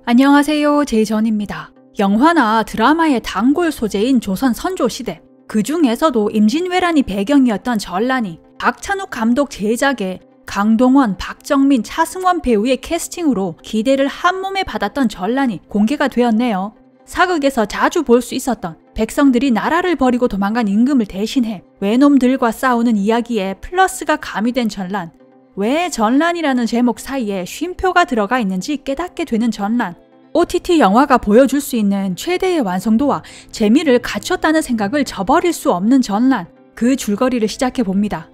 안녕하세요, 제이전입니다. 영화나 드라마의 단골 소재인 조선 선조시대, 그 중에서도 임진왜란이 배경이었던 전란이 박찬욱 감독 제작의 강동원, 박정민, 차승원 배우의 캐스팅으로 기대를 한몸에 받았던 전란이 공개가 되었네요. 사극에서 자주 볼 수 있었던 백성들이 나라를 버리고 도망간 임금을 대신해 외놈들과 싸우는 이야기에 플러스가 가미된 전란. 왜 전란이라는 제목 사이에 쉼표가 들어가 있는지 깨닫게 되는 전란. OTT 영화가 보여줄 수 있는 최대의 완성도와 재미를 갖췄다는 생각을 저버릴 수 없는 전란. 그 줄거리를 시작해봅니다.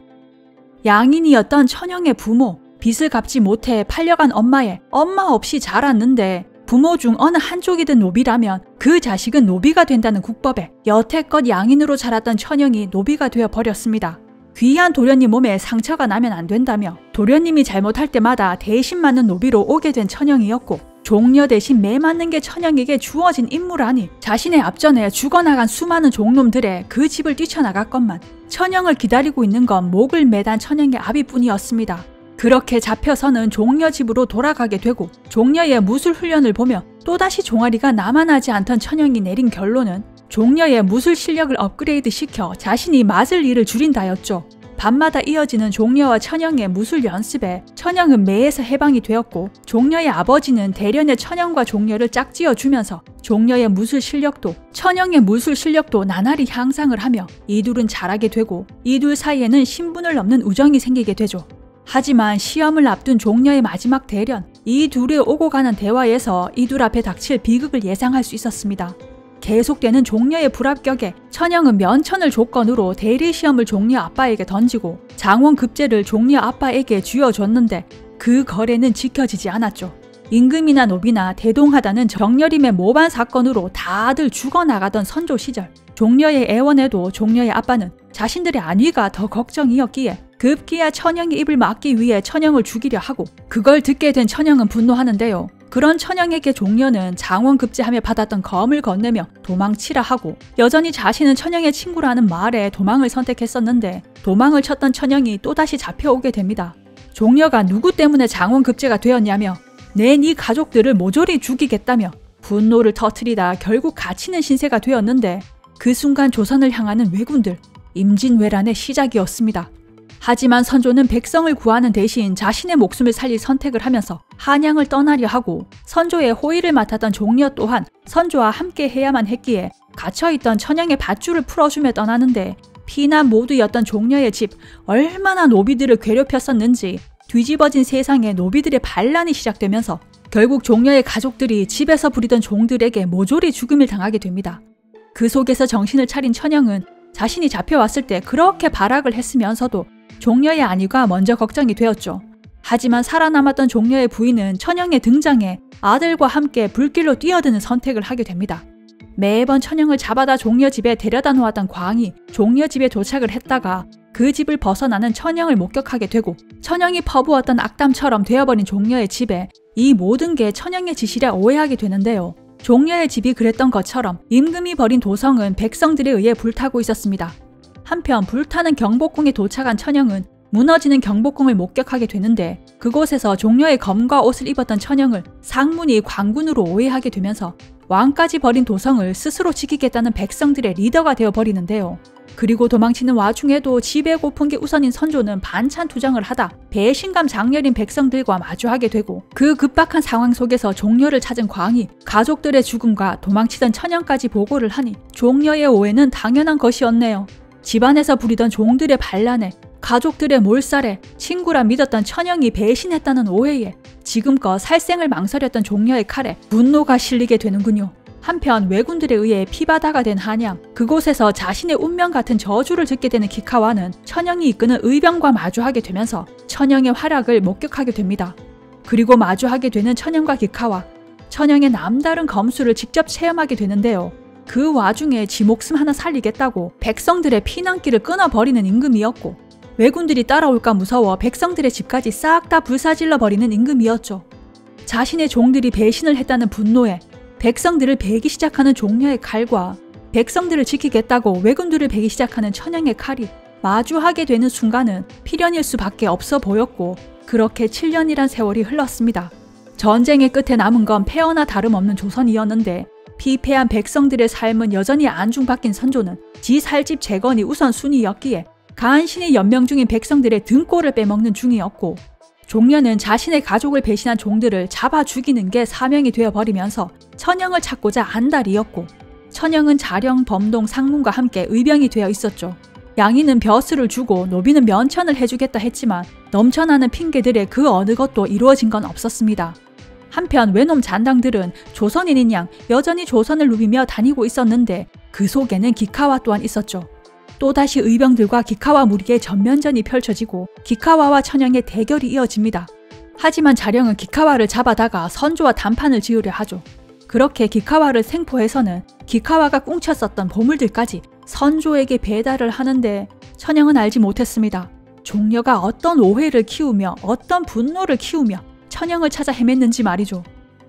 양인이었던 천영의 부모, 빚을 갚지 못해 팔려간 엄마의 엄마 없이 자랐는데 부모 중 어느 한쪽이든 노비라면 그 자식은 노비가 된다는 국법에 여태껏 양인으로 자랐던 천영이 노비가 되어 버렸습니다. 귀한 도련님 몸에 상처가 나면 안 된다며 도련님이 잘못할 때마다 대신 맞는 노비로 오게 된 천영이었고, 종려 대신 매 맞는 게 천영에게 주어진 임무라니 자신의 앞전에 죽어나간 수많은 종놈들의 그 집을 뛰쳐나갔건만 천영을 기다리고 있는 건 목을 매단 천영의 아비뿐이었습니다. 그렇게 잡혀서는 종려 집으로 돌아가게 되고, 종려의 무술 훈련을 보며 또다시 종아리가 남아나지 않던 천영이 내린 결론은 종려의 무술 실력을 업그레이드 시켜 자신이 맞을 일을 줄인다였죠. 밤마다 이어지는 종려와 천영의 무술 연습에 천영은 매에서 해방이 되었고, 종려의 아버지는 대련의 천영과 종려를 짝지어 주면서 종려의 무술 실력도 천영의 무술 실력도 나날이 향상을 하며 이둘은 잘하게 되고, 이둘 사이에는 신분을 넘는 우정이 생기게 되죠. 하지만 시험을 앞둔 종려의 마지막 대련, 이 둘의 오고 가는 대화에서 이둘 앞에 닥칠 비극을 예상할 수 있었습니다. 계속되는 종려의 불합격에 천영은 면천을 조건으로 대리시험을 종려 아빠에게 던지고 장원급제를 종려 아빠에게 쥐어줬는데 그 거래는 지켜지지 않았죠. 임금이나 노비나 대동하다는 정여림의 모반 사건으로 다들 죽어나가던 선조 시절, 종려의 애원에도 종려의 아빠는 자신들의 안위가 더 걱정이었기에 급기야 천영의 입을 막기 위해 천영을 죽이려 하고, 그걸 듣게 된 천영은 분노하는데요. 그런 천영에게 종려는 장원급제하며 받았던 검을 건네며 도망치라 하고, 여전히 자신은 천영의 친구라는 말에 도망을 선택했었는데 도망을 쳤던 천영이 또다시 잡혀오게 됩니다. 종려가 누구 때문에 장원급제가 되었냐며 네 가족들을 모조리 죽이겠다며 분노를 터뜨리다 결국 갇히는 신세가 되었는데, 그 순간 조선을 향하는 왜군들, 임진왜란의 시작이었습니다. 하지만 선조는 백성을 구하는 대신 자신의 목숨을 살릴 선택을 하면서 한양을 떠나려 하고, 선조의 호의를 맡았던 종려 또한 선조와 함께 해야만 했기에 갇혀있던 천영의 밧줄을 풀어주며 떠나는데, 피난 모두였던 종려의 집, 얼마나 노비들을 괴롭혔었는지 뒤집어진 세상에 노비들의 반란이 시작되면서 결국 종려의 가족들이 집에서 부리던 종들에게 모조리 죽음을 당하게 됩니다. 그 속에서 정신을 차린 천영은 자신이 잡혀왔을 때 그렇게 발악을 했으면서도 종려의 안위가 먼저 걱정이 되었죠. 하지만 살아남았던 종려의 부인은 천영의 등장에 아들과 함께 불길로 뛰어드는 선택을 하게 됩니다. 매번 천영을 잡아다 종려 집에 데려다 놓았던 광이 종려 집에 도착을 했다가 그 집을 벗어나는 천영을 목격하게 되고, 천영이 퍼부었던 악담처럼 되어버린 종려의 집에 이 모든 게 천영의 짓이라 오해하게 되는데요. 종려의 집이 그랬던 것처럼 임금이 버린 도성은 백성들에 의해 불타고 있었습니다. 한편 불타는 경복궁에 도착한 천영은 무너지는 경복궁을 목격하게 되는데, 그곳에서 종려의 검과 옷을 입었던 천영을 상문이 광군으로 오해하게 되면서 왕까지 버린 도성을 스스로 지키겠다는 백성들의 리더가 되어버리는데요. 그리고 도망치는 와중에도 집에 고픈 게 우선인 선조는 반찬 투정을 하다 배신감 장렬인 백성들과 마주하게 되고, 그 급박한 상황 속에서 종려를 찾은 광이 가족들의 죽음과 도망치던 천영까지 보고를 하니 종려의 오해는 당연한 것이었네요. 집안에서 부리던 종들의 반란에, 가족들의 몰살에, 친구라 믿었던 천영이 배신했다는 오해에 지금껏 살생을 망설였던 종려의 칼에 분노가 실리게 되는군요. 한편 왜군들에 의해 피바다가 된 한양, 그곳에서 자신의 운명 같은 저주를 듣게 되는 기카와는 천영이 이끄는 의병과 마주하게 되면서 천영의 활약을 목격하게 됩니다. 그리고 마주하게 되는 천영과 기카와, 천영의 남다른 검술을 직접 체험하게 되는데요. 그 와중에 지 목숨 하나 살리겠다고 백성들의 피난길을 끊어버리는 임금이었고, 왜군들이 따라올까 무서워 백성들의 집까지 싹 다 불사질러 버리는 임금이었죠. 자신의 종들이 배신을 했다는 분노에 백성들을 베기 시작하는 종려의 칼과 백성들을 지키겠다고 왜군들을 베기 시작하는 천영의 칼이 마주하게 되는 순간은 필연일 수밖에 없어 보였고, 그렇게 7년이란 세월이 흘렀습니다. 전쟁의 끝에 남은 건 폐허나 다름없는 조선이었는데 피폐한 백성들의 삶은 여전히 안중박힌 선조는 지 살집 재건이 우선순위였기에 간신히 연명 중인 백성들의 등골을 빼먹는 중이었고, 종려는 자신의 가족을 배신한 종들을 잡아 죽이는 게 사명이 되어버리면서 천영을 찾고자 안달이었고, 천영은 자령, 범동, 상문과 함께 의병이 되어 있었죠. 양이는 벼슬을 주고 노비는 면천을 해주겠다 했지만 넘쳐나는 핑계들에 그 어느 것도 이루어진 건 없었습니다. 한편 외놈 잔당들은 조선인인 양 여전히 조선을 누비며 다니고 있었는데 그 속에는 기카와 또한 있었죠. 또다시 의병들과 기카와 무리의 전면전이 펼쳐지고 기카와와 천영의 대결이 이어집니다. 하지만 자령은 기카와를 잡아다가 선조와 단판을 지으려 하죠. 그렇게 기카와를 생포해서는 기카와가 꽁쳤었던 보물들까지 선조에게 배달을 하는데 천영은 알지 못했습니다. 종려가 어떤 오해를 키우며 어떤 분노를 키우며 천영을 찾아 헤맸는지 말이죠.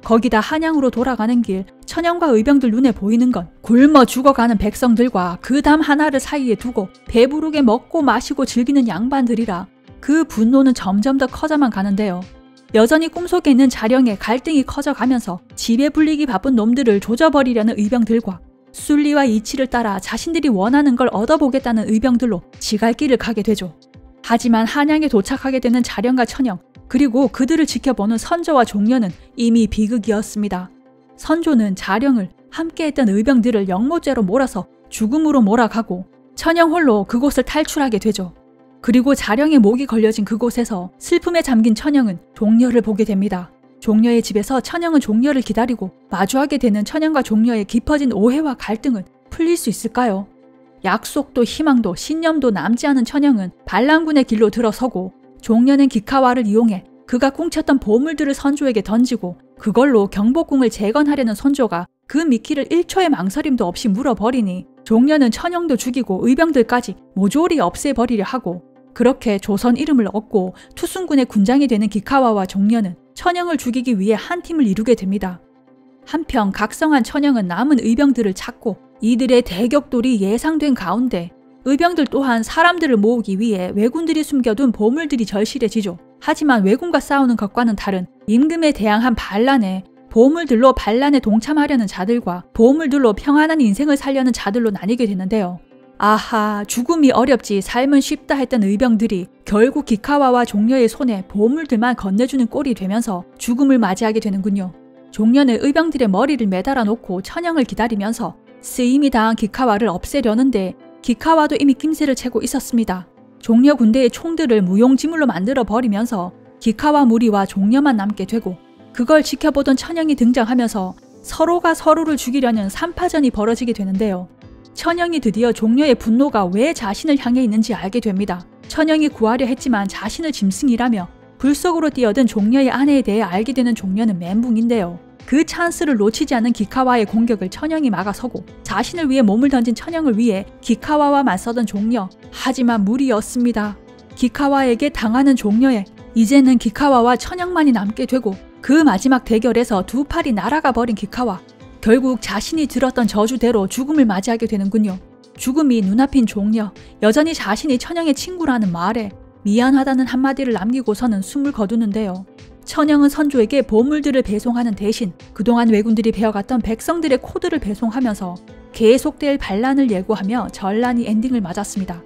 거기다 한양으로 돌아가는 길 천영과 의병들 눈에 보이는 건 굶어 죽어가는 백성들과 그 담 하나를 사이에 두고 배부르게 먹고 마시고 즐기는 양반들이라 그 분노는 점점 더 커져만 가는데요. 여전히 꿈속에 있는 자령의 갈등이 커져가면서 지배 불리기 바쁜 놈들을 조져버리려는 의병들과 순리와 이치를 따라 자신들이 원하는 걸 얻어보겠다는 의병들로 지갈길을 가게 되죠. 하지만 한양에 도착하게 되는 자령과 천영, 그리고 그들을 지켜보는 선조와 종려는 이미 비극이었습니다. 선조는 자령을 함께했던 의병들을 영모죄로 몰아서 죽음으로 몰아가고 천영 홀로 그곳을 탈출하게 되죠. 그리고 자령의 목이 걸려진 그곳에서 슬픔에 잠긴 천영은 종려를 보게 됩니다. 종려의 집에서 천영은 종려를 기다리고 마주하게 되는 천영과 종려의 깊어진 오해와 갈등은 풀릴 수 있을까요? 약속도 희망도 신념도 남지 않은 천영은 반란군의 길로 들어서고 종려는 기카와를 이용해 그가 꽁쳤던 보물들을 선조에게 던지고 그걸로 경복궁을 재건하려는 선조가 그 미끼를 1초의 망설임도 없이 물어버리니 종려는 천영도 죽이고 의병들까지 모조리 없애버리려 하고, 그렇게 조선 이름을 얻고 투순군의 군장이 되는 기카와와 종려는 천영을 죽이기 위해 한 팀을 이루게 됩니다. 한편 각성한 천영은 남은 의병들을 찾고 이들의 대격돌이 예상된 가운데 의병들 또한 사람들을 모으기 위해 왜군들이 숨겨둔 보물들이 절실해지죠. 하지만 왜군과 싸우는 것과는 다른 임금에 대항한 반란에 보물들로 반란에 동참하려는 자들과 보물들로 평안한 인생을 살려는 자들로 나뉘게 되는데요. 아하, 죽음이 어렵지 삶은 쉽다 했던 의병들이 결국 기카와와 종려의 손에 보물들만 건네주는 꼴이 되면서 죽음을 맞이하게 되는군요. 종려는 의병들의 머리를 매달아 놓고 천영을 기다리면서 쓰임이 당한 기카와를 없애려는데 기카와도 이미 낌새를 채고 있었습니다. 종려 군대의 총들을 무용지물로 만들어 버리면서 기카와 무리와 종려만 남게 되고, 그걸 지켜보던 천영이 등장하면서 서로가 서로를 죽이려는 삼파전이 벌어지게 되는데요. 천영이 드디어 종려의 분노가 왜 자신을 향해 있는지 알게 됩니다. 천영이 구하려 했지만 자신을 짐승이라며 불 속으로 뛰어든 종려의 아내에 대해 알게 되는 종려는 멘붕인데요. 그 찬스를 놓치지 않은 기카와의 공격을 천영이 막아서고 자신을 위해 몸을 던진 천영을 위해 기카와와 맞서던 종려, 하지만 무리였습니다. 기카와에게 당하는 종려에 이제는 기카와와 천영만이 남게 되고, 그 마지막 대결에서 두 팔이 날아가 버린 기카와, 결국 자신이 들었던 저주대로 죽음을 맞이하게 되는군요. 죽음이 눈앞인 종려, 여전히 자신이 천영의 친구라는 말에 미안하다는 한마디를 남기고서는 숨을 거두는데요. 천영은 선조에게 보물들을 배송하는 대신 그동안 왜군들이 베어갔던 백성들의 코드를 배송하면서 계속될 반란을 예고하며 전란이 엔딩을 맞았습니다.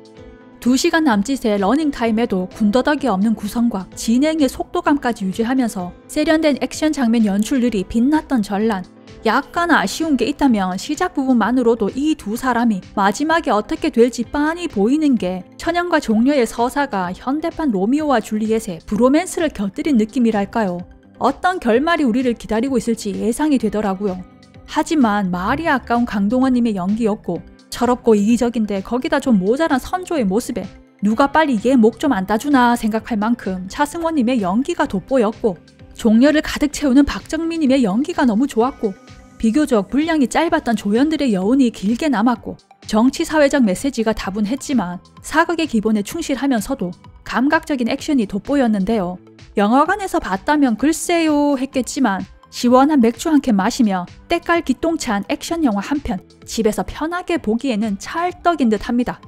2시간 남짓의 러닝타임에도 군더더기 없는 구성과 진행의 속도감까지 유지하면서 세련된 액션 장면 연출들이 빛났던 전란. 약간 아쉬운 게 있다면 시작 부분만으로도 이 두 사람이 마지막에 어떻게 될지 빤히 보이는 게 천영과 종려의 서사가 현대판 로미오와 줄리엣의 브로맨스를 곁들인 느낌이랄까요. 어떤 결말이 우리를 기다리고 있을지 예상이 되더라고요. 하지만 말이 아까운 강동원님의 연기였고, 철없고 이기적인데 거기다 좀 모자란 선조의 모습에 누가 빨리 얘 목 좀 안 따주나 생각할 만큼 차승원님의 연기가 돋보였고, 종려를 가득 채우는 박정민님의 연기가 너무 좋았고, 비교적 분량이 짧았던 조연들의 여운이 길게 남았고, 정치사회적 메시지가 다분했지만 사극의 기본에 충실하면서도 감각적인 액션이 돋보였는데요. 영화관에서 봤다면 글쎄요 했겠지만 시원한 맥주 한 캔 마시며 때깔 기똥찬 액션 영화 한 편 집에서 편하게 보기에는 찰떡인 듯 합니다.